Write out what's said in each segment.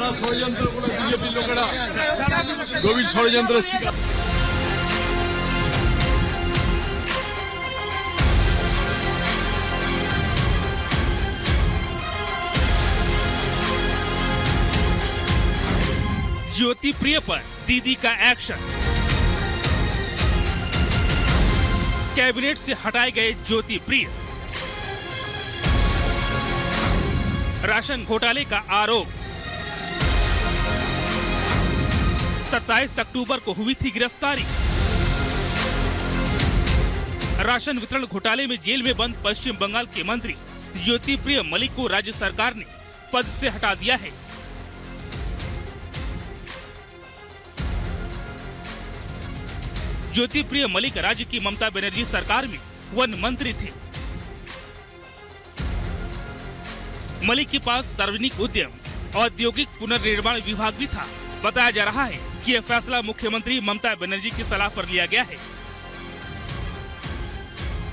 নানা ষড়যন্ত্র করে বিজেপি লোকেরা গভীর ষড়যন্ত্রের শিকার। ज्योति प्रिय पर दीदी का एक्शन। कैबिनेट से हटाए गए ज्योति प्रिय। राशन घोटाले का आरोप। 27 अक्टूबर को हुई थी गिरफ्तारी। राशन वितरण घोटाले में जेल में बंद पश्चिम बंगाल के मंत्री ज्योति प्रिय मलिक को राज्य सरकार ने पद से हटा दिया है। ज्योति प्रिय मलिक राज्य की ममता बनर्जी सरकार में वन मंत्री थे। मलिक के पास सार्वजनिक उद्यम औद्योगिक पुनर्निर्माण विभाग भी था। बताया जा रहा है कि यह फैसला मुख्यमंत्री ममता बनर्जी की सलाह पर लिया गया है।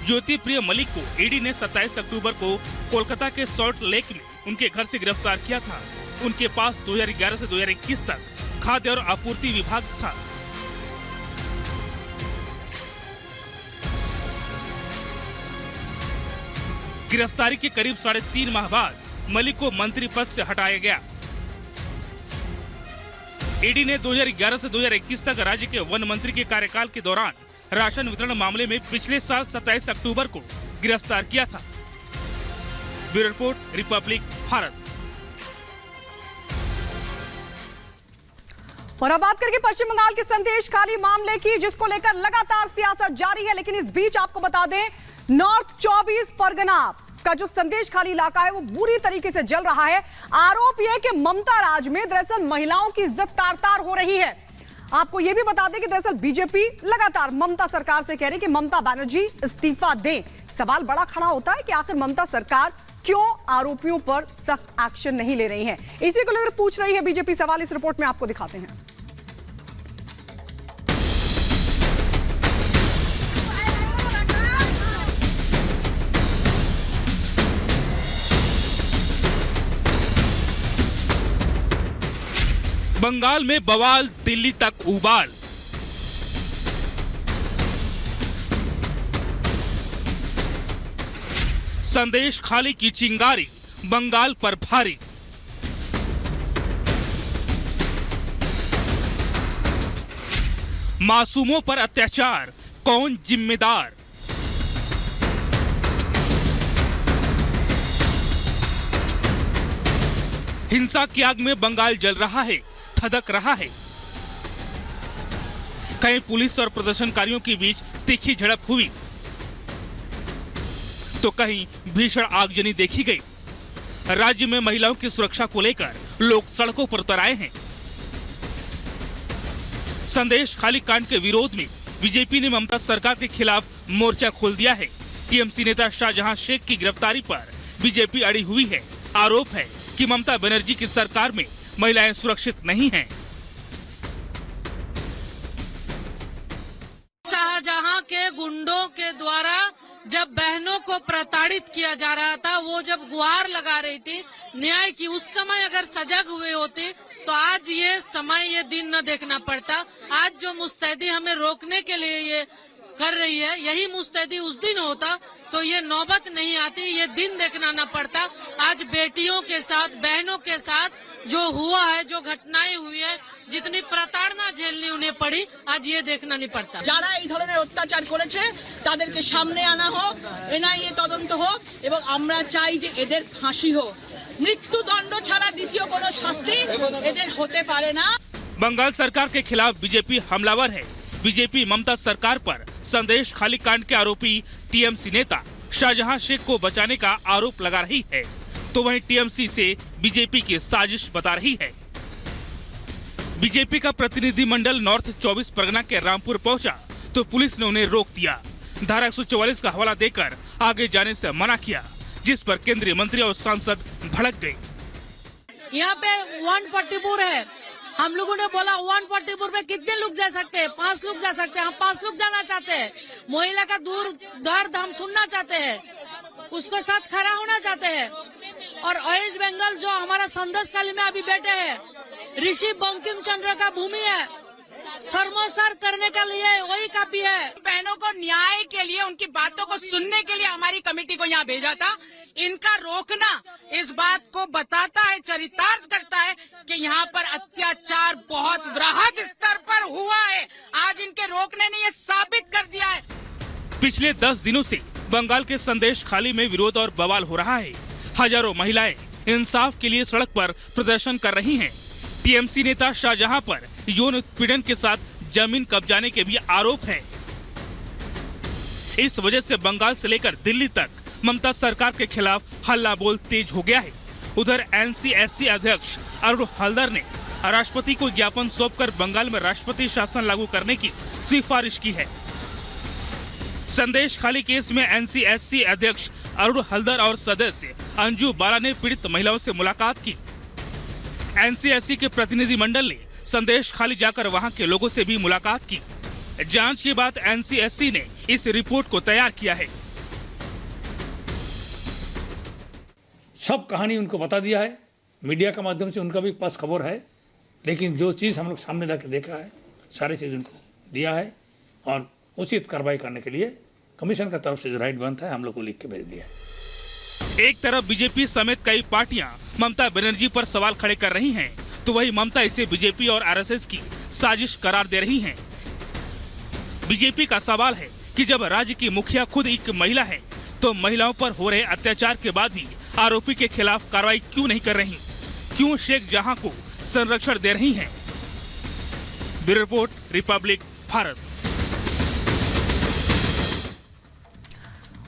ज्योति प्रिय मलिक को ईडी ने 27 अक्टूबर को कोलकाता के सॉल्ट लेक में उनके घर से गिरफ्तार किया था। उनके पास 2011 से 2021 तक खाद्य और आपूर्ति विभाग था। गिरफ्तारी के करीब 3.5 माह बाद मलिक को मंत्री पद से हटाया गया। ईडी ने 2011 से 2021 तक राज्य के वन मंत्री के कार्यकाल के दौरान राशन वितरण मामले में पिछले साल 27 अक्टूबर को गिरफ्तार किया था। Bureau report, Republic Bharat. और अब बात करके पश्चिम बंगाल के संदेश खाली मामले की, जिसको लेकर लगातार सियासत जारी है। लेकिन इस बीच आपको बता दें, नॉर्थ 24 परगना का जो संदेश खाली इलाका है वो बुरी तरीके से जल रहा है। आरोप यह कि ममता राज में दरअसल महिलाओं की इज्जत तार-तार हो रही है। आपको यह भी बता दें कि दरअसल बीजेपी लगातार ममता सरकार से कह रही कि ममता बनर्जी इस्तीफा दें। सवाल बड़ा खड़ा होता है कि आखिर ममता सरकार क्यों आरोपियों पर सख्त एक्शन नहीं ले रही है। इसी को लेकर पूछ रही है बीजेपी सवाल। इस रिपोर्ट में आपको दिखाते हैं। बंगाल में बवाल, दिल्ली तक उबाल। संदेश खाली की चिंगारी बंगाल पर भारी। मासूमों पर अत्याचार, कौन जिम्मेदार? हिंसा की आग में बंगाल जल रहा है, धधक रहा है। कहीं पुलिस और प्रदर्शनकारियों के बीच तीखी झड़प हुई तो कहीं भीषण आगजनी देखी गई। राज्य में महिलाओं की सुरक्षा को लेकर लोग सड़कों पर उतर आए हैं। संदेश खाली कांड के विरोध में बीजेपी ने ममता सरकार के खिलाफ मोर्चा खोल दिया है। टीएमसी नेता शाहजहां शेख की गिरफ्तारी पर बीजेपी अड़ी हुई है। आरोप है कि ममता बनर्जी की सरकार में महिलाएं सुरक्षित नहीं हैं। शाहजहां के गुंडों के द्वारा जब बहनों को प्रताड़ित किया जा रहा था, वो जब गुहार लगा रही थी न्याय की, उस समय अगर सजग हुए होते तो आज ये समय, ये दिन न देखना पड़ता। आज जो मुस्तैदी हमें रोकने के लिए ये कर रही है, यही मुस्तैदी उस दिन होता तो ये नौबत नहीं आती, ये दिन देखना न पड़ता। आज बेटियों के साथ, बहनों के साथ जो हुआ है, जो घटनाएं हुई है, जितनी प्रताड़ना झेलनी उन्हें पड़ी, आज ये देखना नहीं पड़ता। যারা এই ধরনের অত্যাচার করেছে তাদেরকে সামনে আনা হোক, এনআইএ তদন্ত হোক এবং আমরা চাই যে এদের ফাঁসি হোক। মৃত্যুদণ্ড ছাড়া দ্বিতীয় কোনো শাস্তি এদের হতে পারে না। बंगाल सरकार के खिलाफ बीजेपी हमलावर है। बीजेपी ममता सरकार पर संदेश खाली कांड के आरोपी टीएमसी नेता शाहजहां शेख को बचाने का आरोप लगा रही है, तो वहीं टीएमसी से बीजेपी की साजिश बता रही है। बीजेपी का प्रतिनिधिमंडल नॉर्थ 24 परगना के रामपुर पहुंचा तो पुलिस ने उन्हें रोक दिया। धारा 144 का हवाला देकर आगे जाने से मना किया, जिस पर केंद्रीय मंत्री और सांसद भड़क गए। यहाँ पे 144 है, हम लोगों ने बोला 144 में कितने लोग जा सकते हैं? 5 लोग जा सकते हैं। हम 5 लोग जाना चाहते हैं। महिला का दर्द हम सुनना चाहते हैं, उसके साथ खड़ा होना चाहते हैं। और वेस्ट बंगाल जो हमारा संदेशखाली में अभी बैठे हैं, ऋषि बंकिम चंद्र का भूमि है, सर्वसार करने के लिए वही काफी है। बहनों को न्याय के लिए, उनकी बातों को सुनने के लिए हमारी कमेटी को यहाँ भेजा था। इनका रोकना इस बात को बताता है, चरितार्थ करता है कि यहाँ पर अत्याचार बहुत वृहद स्तर पर हुआ है। आज इनके रोकने ने ये साबित कर दिया है। पिछले 10 दिनों से बंगाल के संदेश खाली में विरोध और बवाल हो रहा है। हजारों महिलाएं इंसाफ के लिए सड़क पर प्रदर्शन कर रही हैं। टीएमसी नेता शाहजहां पर यौन उत्पीड़न के साथ जमीन कब्जाने के भी आरोप है। इस वजह से बंगाल से लेकर दिल्ली तक ममता सरकार के खिलाफ हल्ला बोल तेज हो गया है। उधर एनसीएससी अध्यक्ष अरुण हल्दर ने राष्ट्रपति को ज्ञापन सौंपकर बंगाल में राष्ट्रपति शासन लागू करने की सिफारिश की है। संदेश खाली केस में एनसीएससी अध्यक्ष अरुण हल्दर और सदस्य अंजू बाला ने पीड़ित महिलाओं से मुलाकात की। एनसीएससी के प्रतिनिधि मंडल ने संदेश खाली जाकर वहां के लोगों से भी मुलाकात की। जांच के बाद एनसीएससी ने इस रिपोर्ट को तैयार किया है। सब कहानी उनको बता दिया है, मीडिया के माध्यम से उनका भी पास खबर है, लेकिन जो चीज़ हम लोग सामने जाकर देखा है सारी चीज़ उनको दिया है और उचित कार्रवाई करने के लिए कमीशन की तरफ से जो राइट बनता है हम लोग को लिख के भेज दिया है। एक तरफ बीजेपी समेत कई पार्टियां ममता बनर्जी पर सवाल खड़े कर रही हैं, तो वही ममता इसे बीजेपी और आरएसएस की साजिश करार दे रही हैं। बीजेपी का सवाल है कि जब राज्य की मुखिया खुद एक महिला है, तो महिलाओं पर हो रहे अत्याचार के बाद भी आरोपी के खिलाफ कार्रवाई क्यों नहीं कर रही? क्यों शेख जहां को संरक्षण दे रही हैं? Bureau report, Republic Bharat.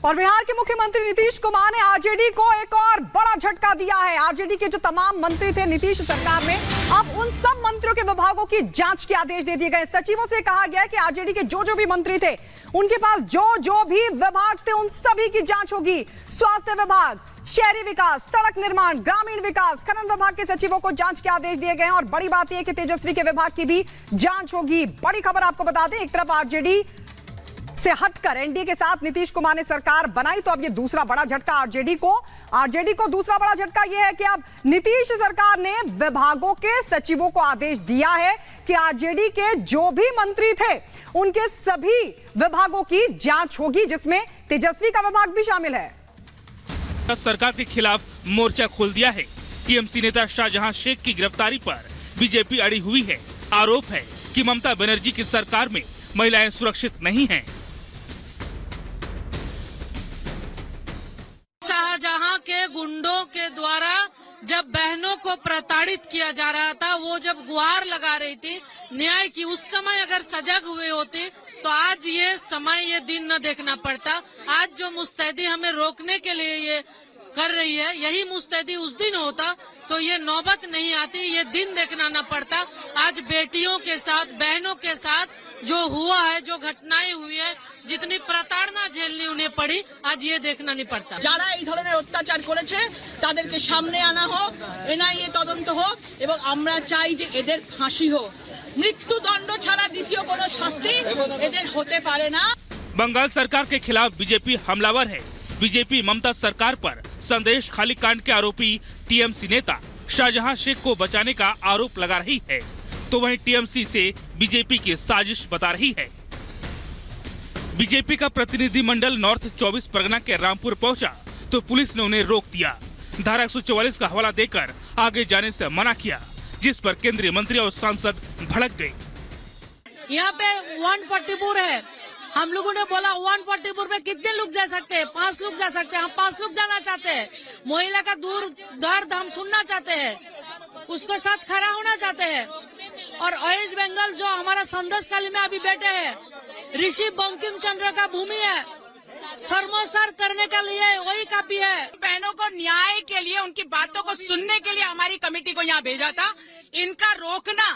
और बिहार के मुख्यमंत्री नीतीश कुमार ने आरजेडी को एक और बड़ा झटका दिया है। आरजेडी के जो तमाम मंत्री थे नीतीश सरकार में, अब उन सब मंत्रियों के विभागों की जांच के आदेश दे दिए गए। सचिवों से कहा गया है कि आरजेडी के जो भी मंत्री थे, उनके पास जो भी विभाग थे, उन सभी की जांच होगी। स्वास्थ्य विभाग, शहरी विकास, सड़क निर्माण, ग्रामीण विकास, खनन विभाग के सचिवों को जांच के आदेश दिए गए हैं। और बड़ी बात यह है कि तेजस्वी के विभाग की भी जांच होगी। बड़ी खबर आपको बता दें, एक तरफ आरजेडी से हटकर एनडीए के साथ नीतीश कुमार ने सरकार बनाई, तो अब ये दूसरा बड़ा झटका आरजेडी को दूसरा बड़ा झटका यह है कि अब नीतीश सरकार ने विभागों के सचिवों को आदेश दिया है कि आरजेडी के जो भी मंत्री थे, उनके सभी विभागों की जांच होगी, जिसमें तेजस्वी का विभाग भी शामिल है। सरकार के खिलाफ मोर्चा खोल दिया है। टीएमसी नेता शाहजहां शेख की गिरफ्तारी पर बीजेपी अड़ी हुई है। आरोप है कि ममता बनर्जी की सरकार में महिलाएं सुरक्षित नहीं हैं। शाहजहां के गुंडों के द्वारा जब बहनों को प्रताड़ित किया जा रहा था, वो जब गुहार लगा रही थी न्याय की, उस समय अगर सजग हुए होते तो आज ये समय, ये दिन न देखना पड़ता। आज जो मुस्तैदी हमें रोकने के लिए ये कर रही है, यही मुस्तैदी उस दिन होता तो ये नौबत नहीं आती, ये दिन देखना न पड़ता। आज बेटियों के साथ, बहनों के साथ जो हुआ है, जो घटनाएं हुई है, जितनी प्रताड़ना झेलनी उन्हें पड़ी, आज ये देखना नहीं पड़ता। যারা এই ধরনের অত্যাচার করেছে তাদেরকে সামনে আনা হোক, এনআইএ তদন্ত হোক এবং আমরা চাই যে এদের ফাঁসি হোক। মৃত্যুদণ্ড ছাড়া দ্বিতীয় কোনো শাস্তি এদের হতে পারে না। बंगाल सरकार के खिलाफ बीजेपी हमलावर है। बीजेपी ममता सरकार पर संदेश खाली कांड के आरोपी टीएमसी नेता शाहजहां शेख को बचाने का आरोप लगा रही है, तो वहीं टीएमसी से बीजेपी की साजिश बता रही है। बीजेपी का प्रतिनिधिमंडल नॉर्थ 24 परगना के रामपुर पहुंचा तो पुलिस ने उन्हें रोक दिया। धारा 144 का हवाला देकर आगे जाने से मना किया, जिस पर केंद्रीय मंत्री और सांसद भड़क गए। यहाँ पे 144 है, हम लोगों ने बोला 144 में कितने लोग जा सकते हैं? 5 लोग जा सकते हैं। हम 5 लोग जाना चाहते हैं। महिला का दर्द हम सुनना चाहते हैं, उसके साथ खड़ा होना चाहते हैं। और वेस्ट बंगाल जो हमारा संदेशखाली में अभी बैठे हैं, ऋषि बंकिम चंद्र का भूमि है, सर्वसार करने के लिए वही काफी है। बहनों को न्याय के लिए, उनकी बातों को सुनने के लिए हमारी कमेटी को यहाँ भेजा था। इनका रोकना